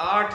8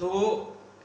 2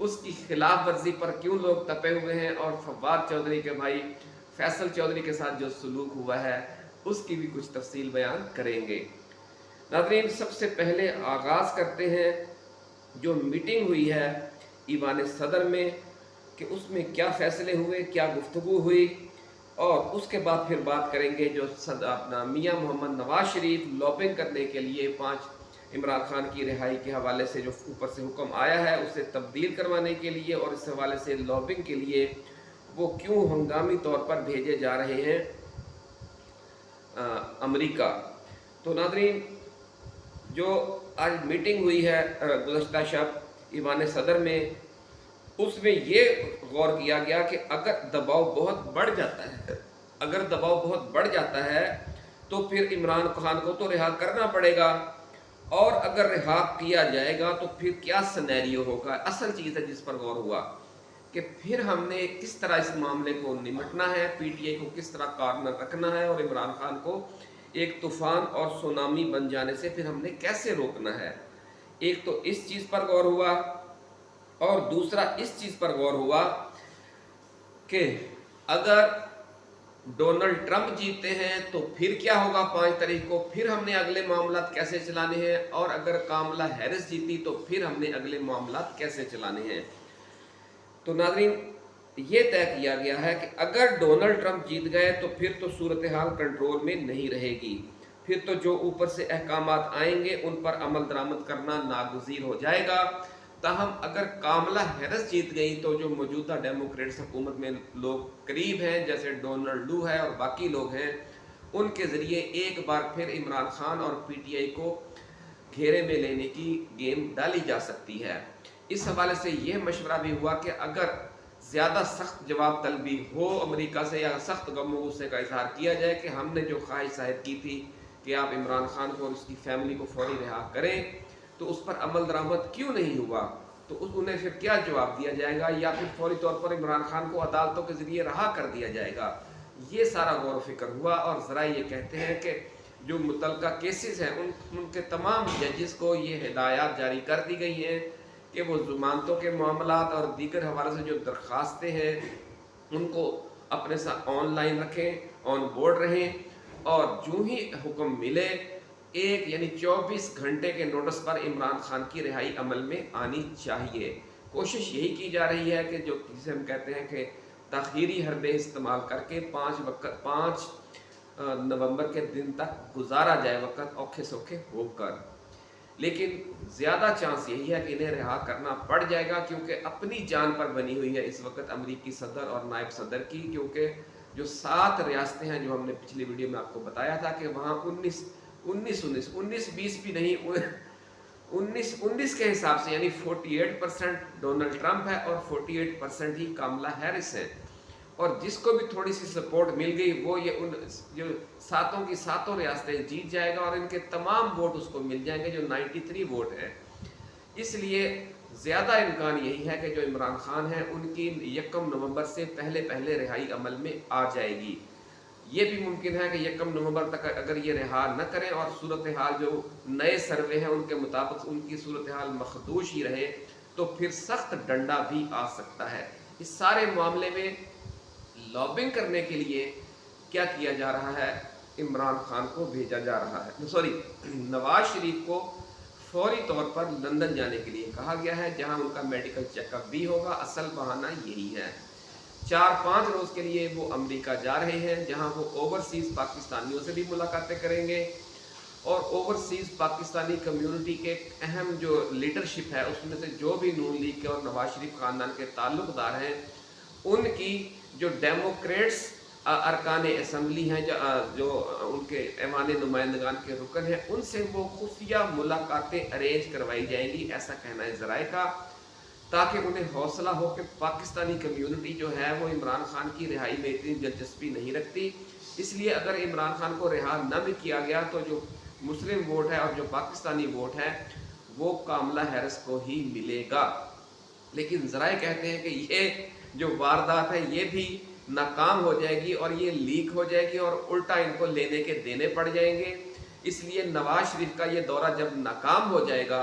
اس کی خلاف ورزی پر کیوں لوگ تپے ہوئے ہیں، اور فواد چودھری کے بھائی فیصل چودھری کے ساتھ جو سلوک ہوا ہے اس کی بھی کچھ تفصیل بیان کریں گے۔ ناظرین، سب سے پہلے آغاز کرتے ہیں جو میٹنگ ہوئی ہے ایوان صدر میں، کہ اس میں کیا فیصلے ہوئے، کیا گفتگو ہوئی، اور اس کے بعد پھر بات کریں گے جو اپنا میاں محمد نواز شریف لابنگ کرنے کے لیے 5 عمران خان کی رہائی کے حوالے سے جو اوپر سے حکم آیا ہے اسے تبدیل کروانے کے لیے، اور اس حوالے سے لابنگ کے لیے وہ کیوں ہنگامی طور پر بھیجے جا رہے ہیں امریکہ۔ تو ناظرین، جو آج میٹنگ ہوئی ہے گزشتہ شب ایوان صدر میں، اس میں یہ غور کیا گیا کہ اگر دباؤ بہت بڑھ جاتا ہے تو پھر عمران خان کو تو رہا کرنا پڑے گا، اور اگر رہا کیا جائے گا تو پھر کیا سینیریو ہوگا۔ اصل چیز ہے جس پر غور ہوا کہ پھر ہم نے کس طرح اس معاملے کو نمٹنا ہے، پی ٹی آئی کو کس طرح کارنر رکھنا ہے، اور عمران خان کو ایک طوفان اور سونامی بن جانے سے پھر ہم نے کیسے روکنا ہے۔ ایک تو اس چیز پر غور ہوا، اور دوسرا اس چیز پر غور ہوا کہ اگر ڈونلڈ ٹرمپ جیتے ہیں تو پھر کیا ہوگا 5 تاریخ کو، پھر ہم نے اگلے معاملات کیسے چلانے ہیں، اور اگر کاملا ہیرس جیتی تو پھر ہم نے اگلے معاملات کیسے چلانے ہیں۔ تو ناظرین، یہ طے کیا گیا ہے کہ اگر ڈونلڈ ٹرمپ جیت گئے تو پھر تو صورتحال کنٹرول میں نہیں رہے گی، پھر تو جو اوپر سے احکامات آئیں گے ان پر عمل درآمد کرنا ناگزیر ہو جائے گا۔ تاہم اگر کاملا ہیرس جیت گئی تو جو موجودہ ڈیموکریٹس حکومت میں لوگ قریب ہیں، جیسے ڈونلڈ لو ہے اور باقی لوگ ہیں، ان کے ذریعے ایک بار پھر عمران خان اور پی ٹی آئی کو گھیرے میں لینے کی گیم ڈالی جا سکتی ہے۔ اس حوالے سے یہ مشورہ بھی ہوا کہ اگر زیادہ سخت جواب طلبی ہو امریکہ سے، یا سخت غم و غصے کا اظہار کیا جائے کہ ہم نے جو خواہش ظاہر کی تھی کہ آپ عمران خان کو اور اس کی فیملی کو فوری رہا کریں، تو اس پر عمل درآمد کیوں نہیں ہوا، تو انہیں پھر کیا جواب دیا جائے گا، یا پھر فوری طور پر عمران خان کو عدالتوں کے ذریعے رہا کر دیا جائے گا۔ یہ سارا غور و فکر ہوا، اور ذرائع یہ کہتے ہیں کہ جو متعلقہ کیسز ہیں ان کے تمام ججز کو یہ ہدایات جاری کر دی گئی ہیں کہ وہ ضمانتوں کے معاملات اور دیگر حوالے سے جو درخواستیں ہیں ان کو اپنے ساتھ آن لائن رکھیں، آن بورڈ رہیں، اور جو ہی حکم ملے یعنی 24 گھنٹے کے نوٹس پر عمران خان کی رہائی عمل میں آنی چاہیے۔ کوشش یہی کی جا رہی ہے کہ جسے ہم کہتے ہیں کہ تاخیری حربے استعمال کر کے 5 نومبر کے دن تک گزارا جائے وقت اوکھے سوکھے ہو کر، لیکن زیادہ چانس یہی ہے کہ انہیں رہا کرنا پڑ جائے گا، کیونکہ اپنی جان پر بنی ہوئی ہے اس وقت امریکی صدر اور نائب صدر کی، کیونکہ جو 7 ریاستیں ہیں جو ہم نے پچھلی ویڈیو میں آپ کو بتایا تھا کہ وہاں 19 بھی نہیں 19 کے حساب سے، یعنی 48% ڈونلڈ ٹرمپ ہے اور 48% ہی کاملا ہیرس ہے، اور جس کو بھی تھوڑی سی سپورٹ مل گئی وہ جو 7 کی 7 ریاستیں جیت جائے گا، اور ان کے تمام ووٹ اس کو مل جائیں گے جو 93 ووٹ ہے۔ اس لیے زیادہ امکان یہی ہے کہ جو عمران خان ہیں ان کی 1 نومبر سے پہلے رہائی عمل میں آ جائے گی۔ یہ بھی ممکن ہے کہ 1 نومبر تک اگر یہ رہا نہ کریں اور صورتحال جو نئے سروے ہیں ان کے مطابق ان کی صورتحال مخدوش ہی رہے، تو پھر سخت ڈنڈا بھی آ سکتا ہے۔ اس سارے معاملے میں لابنگ کرنے کے لیے کیا کیا جا رہا ہے، عمران خان کو بھیجا جا رہا ہے، نواز شریف کو فوری طور پر لندن جانے کے لیے کہا گیا ہے، جہاں ان کا میڈیکل چیک اپ بھی ہوگا۔ اصل بہانہ یہی ہے۔ 4-5 روز کے لیے وہ امریکہ جا رہے ہیں، جہاں وہ اوورسیز پاکستانیوں سے بھی ملاقاتیں کریں گے، اور اوورسیز پاکستانی کمیونٹی کے اہم جو لیڈرشپ ہے اس میں سے جو بھی نون لیگ کے اور نواز شریف خاندان کے تعلق دار ہیں، ان کی جو ڈیموکریٹس ارکان اسمبلی ہیں، جو ان کے ایوان نمائندگان کے رکن ہیں، ان سے وہ خفیہ ملاقاتیں ارینج کروائی جائیں گی، ایسا کہنا ہے ذرائع کا، تاکہ انہیں حوصلہ ہو کہ پاکستانی کمیونٹی جو ہے وہ عمران خان کی رہائی میں اتنی دلچسپی نہیں رکھتی، اس لیے اگر عمران خان کو رہا نہ بھی کیا گیا تو جو مسلم ووٹ ہے اور جو پاکستانی ووٹ ہے وہ کاملا ہیرس کو ہی ملے گا۔ لیکن ذرائع کہتے ہیں کہ یہ جو واردات ہے یہ بھی ناکام ہو جائے گی، اور یہ لیک ہو جائے گی، اور الٹا ان کو لینے کے دینے پڑ جائیں گے۔ اس لیے نواز شریف کا یہ دورہ جب ناکام ہو جائے گا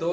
2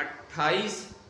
28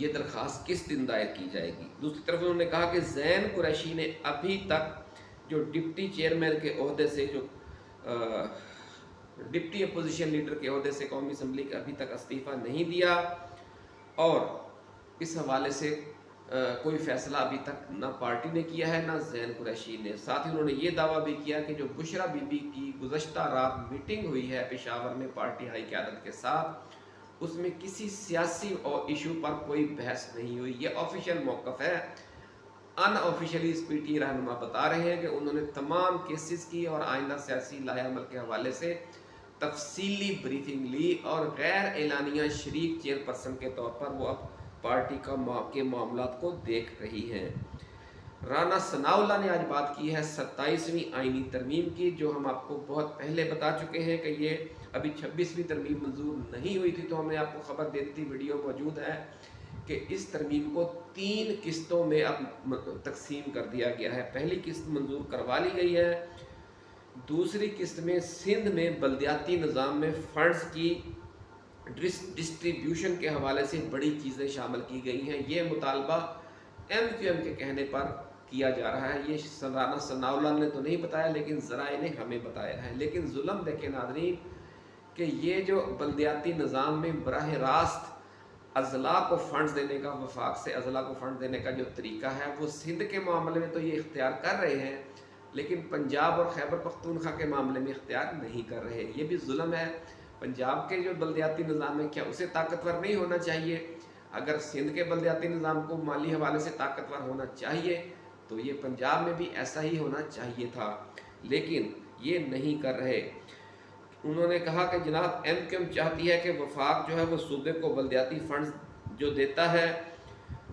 یہ درخواست کس دن دائر کی جائے گی؟ دوسری طرف انہوں نے کہا کہ زین قریشی نے ابھی تک جو ڈپٹی چیئرمین کے عہدے سے جو ڈپٹی اپوزیشن لیڈر کے عہدے سے قومی اسمبلی کا ابھی تک استعفیٰ نہیں دیا، اور اس حوالے سے کوئی فیصلہ ابھی تک نہ پارٹی نے کیا ہے نہ زین قریشی نے۔ ساتھ ہی انہوں نے یہ دعویٰ بھی کیا کہ جو بشرا بی بی کی گزشتہ رات میٹنگ ہوئی ہے پشاور میں پارٹی ہائی قیادت کے ساتھ، اس میں کسی سیاسی ایشو پر کوئی بحث نہیں ہوئی۔ یہ آفیشیل موقف ہے۔ ان آفیشلی اس پی ٹی رہنما بتا رہے ہیں کہ انہوں نے تمام کیسز کی اور آئندہ سیاسی لائحہ عمل کے حوالے سے تفصیلی بریفنگ لی، اور غیر اعلانیہ شریک چیئرپرسن کے طور پر وہ اب پارٹی کے معاملات کو دیکھ رہی ہیں۔ رانا ثناء اللہ نے آج بات کی ہے 27ویں آئینی ترمیم کی، جو ہم آپ کو بہت پہلے بتا چکے ہیں کہ یہ ابھی 26ویں ترمیم منظور نہیں ہوئی تھی، تو ہم نے آپ کو خبر دے دی تھی، ویڈیو موجود ہے، کہ اس ترمیم کو 3 قسطوں میں اب تقسیم کر دیا گیا ہے۔ پہلی قسط منظور کروا لی گئی ہے، دوسری قسط میں سندھ میں بلدیاتی نظام میں فنڈز کی ڈسٹریبیوشن کے حوالے سے بڑی چیزیں شامل کی گئی ہیں۔ یہ مطالبہ ایم کیو ایم کے کہنے پر کیا جا رہا ہے۔ یہ رانا ثناء اللہ نے تو نہیں بتایا، لیکن ذرائع نے ہمیں بتایا ہے۔ لیکن ظلم دیکھیں ناظرین کہ یہ جو بلدیاتی نظام میں براہ راست اضلاع کو فنڈز دینے کا، وفاق سے اضلاع کو فنڈ دینے کا جو طریقہ ہے، وہ سندھ کے معاملے میں تو یہ اختیار کر رہے ہیں، لیکن پنجاب اور خیبر پختونخوا کے معاملے میں اختیار نہیں کر رہے۔ یہ بھی ظلم ہے۔ پنجاب کے جو بلدیاتی نظام ہے، کیا اسے طاقتور نہیں ہونا چاہیے؟ اگر سندھ کے بلدیاتی نظام کو مالی حوالے سے طاقتور ہونا چاہیے تو یہ پنجاب میں بھی ایسا ہی ہونا چاہیے تھا، لیکن یہ نہیں کر رہے۔ انہوں نے کہا کہ جناب ایم کیو ایم چاہتی ہے کہ وفاق جو ہے وہ صوبے کو بلدیاتی فنڈز جو دیتا ہے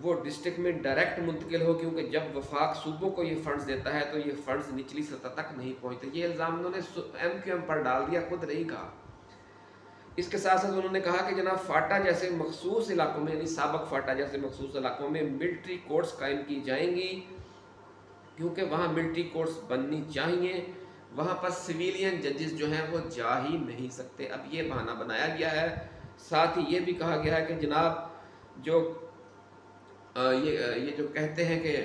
وہ ڈسٹرکٹ میں ڈائریکٹ منتقل ہو، کیونکہ جب وفاق صوبوں کو یہ فنڈز دیتا ہے تو یہ فنڈز نچلی سطح تک نہیں پہنچتے۔ یہ الزام انہوں نے ایم کیو ایم پر ڈال دیا، خود نہیں کہا۔ اس کے ساتھ ساتھ انہوں نے کہا کہ جناب فاٹا جیسے مخصوص علاقوں میں، یعنی سابق فاٹا جیسے مخصوص علاقوں میں ملٹری کورٹس قائم کی جائیں گی، کیونکہ وہاں ملٹری کورٹس بننی چاہیے۔ وہاں پر سویلین ججز جو ہیں وہ جا ہی نہیں سکتے۔ اب یہ بہانہ بنایا گیا ہے۔ ساتھ ہی یہ بھی کہا گیا ہے کہ جناب جو یہ جو کہتے ہیں کہ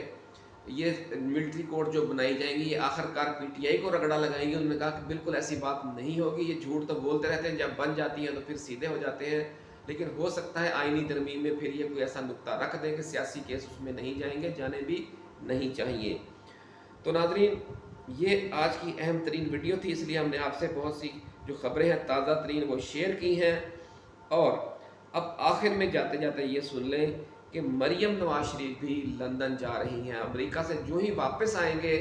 یہ ملٹری کورٹ جو بنائی جائیں گی یہ آخر کار پی ٹی آئی کو رگڑا لگائیں گے، انہوں نے کہا کہ بالکل ایسی بات نہیں ہوگی، یہ جھوٹ تو بولتے رہتے ہیں، جب بن جاتی ہیں تو پھر سیدھے ہو جاتے ہیں، لیکن ہو سکتا ہے آئینی ترمیم میں پھر یہ کوئی ایسا نقطہ رکھ دیں کہ سیاسی کیس اس میں نہیں جائیں گے، جانے بھی نہیں چاہیے۔ تو ناظرین یہ آج کی اہم ترین ویڈیو تھی، اس لیے ہم نے آپ سے بہت سی جو خبریں ہیں تازہ ترین وہ شیئر کی ہیں۔ اور اب آخر میں جاتے جاتے یہ سن لیں کہ مریم نواز شریف بھی لندن جا رہی ہیں۔ امریکہ سے جو ہی واپس آئیں گے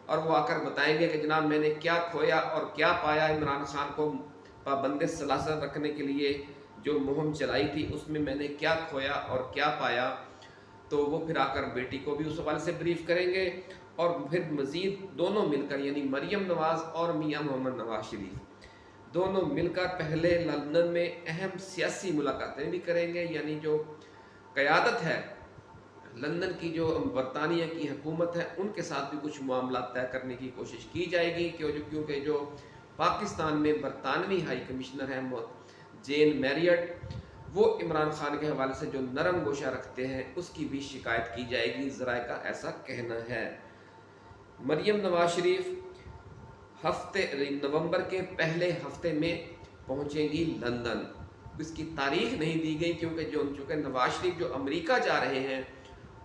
اور وہ آ کر بتائیں گے کہ جناب میں نے کیا کھویا اور کیا پایا، عمران خان کو پابند سلاسل رکھنے کے لیے جو مہم چلائی تھی اس میں نے کیا کھویا اور کیا پایا، تو وہ پھر آ کر بیٹی کو بھی اس حوالے سے بریف کریں گے، اور پھر مزید دونوں مل کر یعنی مریم نواز اور میاں محمد نواز شریف دونوں مل کر پہلے لندن میں اہم سیاسی ملاقاتیں بھی کریں گے، یعنی جو قیادت ہے لندن کی، جو برطانیہ کی حکومت ہے، ان کے ساتھ بھی کچھ معاملات طے کرنے کی کوشش کی جائے گی، کیونکہ جو پاکستان میں برطانوی ہائی کمشنر ہیں جین میریٹ، وہ عمران خان کے حوالے سے جو نرم گوشہ رکھتے ہیں اس کی بھی شکایت کی جائے گی، ذرائع کا ایسا کہنا ہے۔ مریم نواز شریف نومبر کے پہلے ہفتے میں پہنچیں گی لندن۔ اس کی تاریخ نہیں دی گئی چونکہ نواز شریف جو امریکہ جا رہے ہیں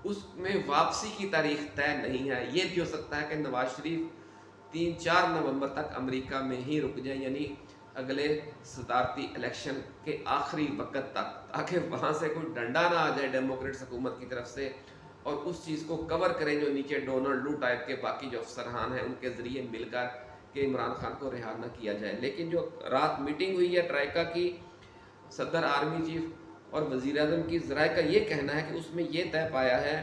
اس میں واپسی کی تاریخ طے نہیں ہے۔ یہ بھی ہو سکتا ہے کہ نواز شریف 3-4 نومبر تک امریکہ میں ہی رک جائیں، یعنی اگلے صدارتی الیکشن کے آخری وقت تک، تاکہ وہاں سے کوئی ڈنڈا نہ آ جائے ڈیموکریٹس حکومت کی طرف سے اور اس چیز کو کور کریں جو نیچے ڈونلڈ لو ٹائپ کے باقی جو افسران ہیں ان کے ذریعے مل کر کہ عمران خان کو رہا نہ کیا جائے۔ لیکن جو رات میٹنگ ہوئی ہے ٹرائیکا کی، صدر آرمی چیف اور وزیر اعظم کی، ذرائع کا یہ کہنا ہے کہ اس میں یہ طے پایا ہے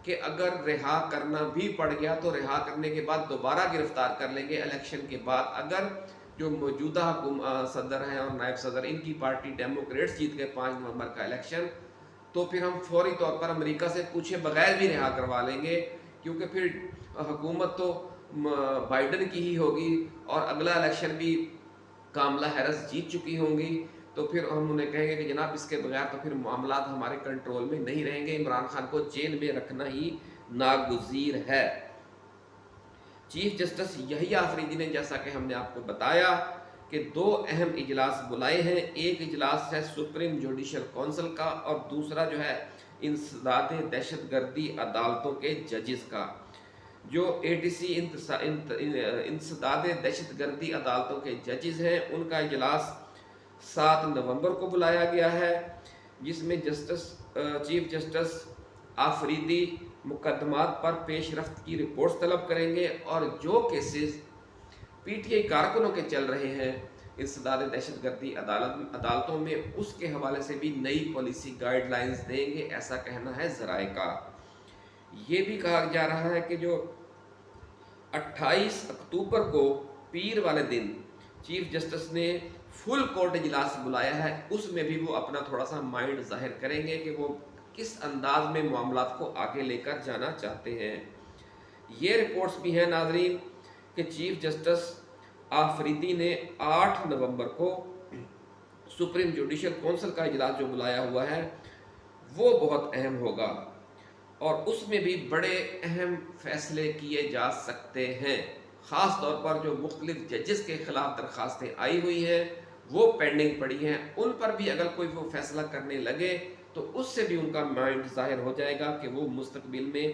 کہ اگر رہا کرنا بھی پڑ گیا تو رہا کرنے کے بعد دوبارہ گرفتار کر لیں گے الیکشن کے بعد۔ اگر جو موجودہ صدر ہیں اور نائب صدر ان کی پارٹی ڈیموکریٹس جیت گئے 5 نومبر کا الیکشن، تو پھر ہم فوری طور پر امریکہ سے پوچھے بغیر بھی رہا کروا لیں گے، کیونکہ پھر حکومت تو بائیڈن کی ہی ہوگی اور اگلا الیکشن بھی کاملا ہیرس جیت چکی ہوں گی، تو پھر ہم انہیں کہیں گے کہ جناب اس کے بغیر تو پھر معاملات ہمارے کنٹرول میں نہیں رہیں گے، عمران خان کو جیل میں رکھنا ہی ناگزیر ہے۔ چیف جسٹس یحییٰ آفریدی نے جیسا کہ ہم نے آپ کو بتایا کہ 2 اہم اجلاس بلائے ہیں، ایک اجلاس ہے سپریم جوڈیشل کونسل کا اور دوسرا جو ہے انسداد دہشت گردی عدالتوں کے ججز کا۔ جو ADC انسداد دہشت گردی عدالتوں کے ججز ہیں ان کا اجلاس 7 نومبر کو بلایا گیا ہے، جس میں چیف جسٹس آفریدی مقدمات پر پیش رفت کی رپورٹس طلب کریں گے، اور جو کیسز PTI کارکنوں کے چل رہے ہیں انسداد دہشت گردی عدالتوں میں، اس کے حوالے سے بھی نئی پالیسی گائیڈ لائنز دیں گے، ایسا کہنا ہے ذرائع کا۔ یہ بھی کہا جا رہا ہے کہ جو 28 اکتوبر کو پیر والے دن چیف جسٹس نے فل کورٹ اجلاس بلایا ہے، اس میں بھی وہ اپنا تھوڑا سا مائنڈ ظاہر کریں گے کہ وہ کس انداز میں معاملات کو آگے لے کر جانا چاہتے ہیں۔ یہ رپورٹس بھی ہیں ناظرین کہ چیف جسٹس آفریدی نے 8 نومبر کو سپریم جوڈیشل کونسل کا اجلاس جو بلایا ہوا ہے وہ بہت اہم ہوگا، اور اس میں بھی بڑے اہم فیصلے کیے جا سکتے ہیں، خاص طور پر جو مختلف ججز کے خلاف درخواستیں آئی ہوئی ہیں وہ پینڈنگ پڑی ہیں، ان پر بھی اگر کوئی وہ فیصلہ کرنے لگے تو اس سے بھی ان کا مائنڈ ظاہر ہو جائے گا کہ وہ مستقبل میں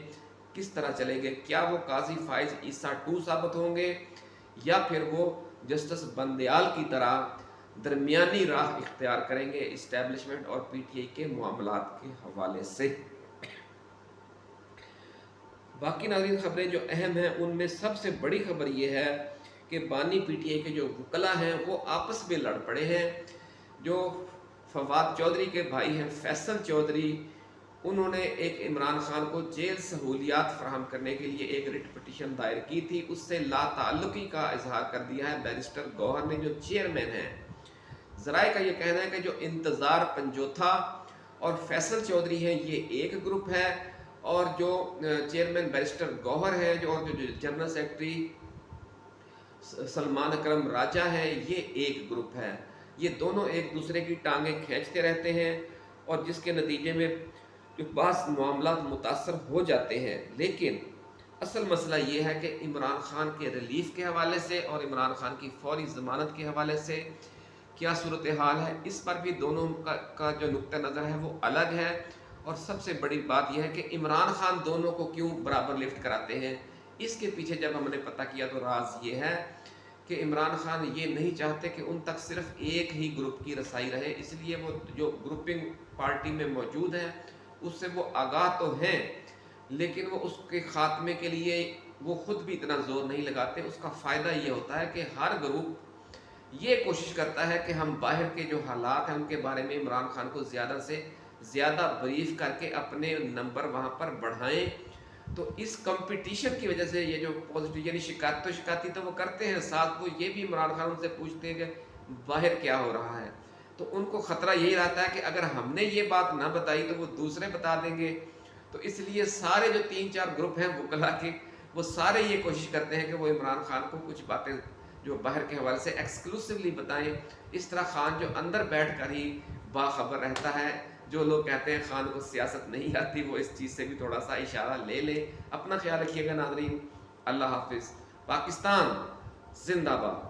کس طرح چلیں گے، کیا وہ قاضی فائز عیسیٰ 2 ثابت ہوں گے یا پھر وہ جسٹس بندیال کی طرح درمیانی راہ اختیار کریں گے اسٹیبلشمنٹ اور PTI کے معاملات کے حوالے سے۔ باقی ناظرین خبریں جو اہم ہیں ان میں سب سے بڑی خبر یہ ہے کہ بانی PTI کے جو وکلا ہیں وہ آپس میں لڑ پڑے ہیں۔ جو فواد چودھری کے بھائی ہیں فیصل چودھری، انہوں نے ایک عمران خان کو جیل سہولیات فراہم کرنے کے لیے ایک ریٹ پٹیشن دائر کی تھی، اس سے لا تعلقی کا اظہار کر دیا ہے بیرسٹر گوہر نے جو چیئرمین ہیں۔ ذرائع کا یہ کہنا ہے کہ جو انتظار پنجوتھا اور فیصل چودھری ہیں یہ ایک گروپ ہے، اور جو چیئرمین بیرسٹر گوہر ہے اور جو جنرل سیکرٹری سلمان اکرم راجہ ہے یہ ایک گروپ ہے۔ یہ دونوں ایک دوسرے کی ٹانگیں کھینچتے رہتے ہیں اور جس کے نتیجے میں جو بعض معاملات متاثر ہو جاتے ہیں، لیکن اصل مسئلہ یہ ہے کہ عمران خان کے ریلیف کے حوالے سے اور عمران خان کی فوری ضمانت کے حوالے سے کیا صورتحال ہے، اس پر بھی دونوں کا جو نقطہ نظر ہے وہ الگ ہے۔ اور سب سے بڑی بات یہ ہے کہ عمران خان دونوں کو کیوں برابر لفٹ کراتے ہیں، اس کے پیچھے جب ہم نے پتہ کیا تو راز یہ ہے کہ عمران خان یہ نہیں چاہتے کہ ان تک صرف ایک ہی گروپ کی رسائی رہے، اس لیے وہ جو گروپنگ پارٹی میں موجود ہے اس سے وہ آگاہ تو ہیں، لیکن وہ اس کے خاتمے کے لیے وہ خود بھی اتنا زور نہیں لگاتے۔ اس کا فائدہ یہ ہوتا ہے کہ ہر گروپ یہ کوشش کرتا ہے کہ ہم باہر کے جو حالات ہیں ان کے بارے میں عمران خان کو زیادہ سے زیادہ بریف کر کے اپنے نمبر وہاں پر بڑھائیں۔ تو اس کمپٹیشن کی وجہ سے یہ جو پازیٹیو یعنی شکایتی تو وہ کرتے ہیں، ساتھ وہ یہ بھی عمران خان ان سے پوچھتے ہیں کہ باہر کیا ہو رہا ہے، تو ان کو خطرہ یہی رہتا ہے کہ اگر ہم نے یہ بات نہ بتائی تو وہ دوسرے بتا دیں گے۔ تو اس لیے سارے جو 3-4 گروپ ہیں وکلا کے وہ سارے یہ کوشش کرتے ہیں کہ وہ عمران خان کو کچھ باتیں جو باہر کے حوالے سے ایکسکلوسیولی بتائیں، اس طرح خان جو اندر بیٹھ کر ہی باخبر رہتا ہے۔ جو لوگ کہتے ہیں خان کو سیاست نہیں آتی وہ اس چیز سے بھی تھوڑا سا اشارہ لے لیں۔ اپنا خیال رکھیے گا ناظرین، اللہ حافظ۔ پاکستان زندہ باد۔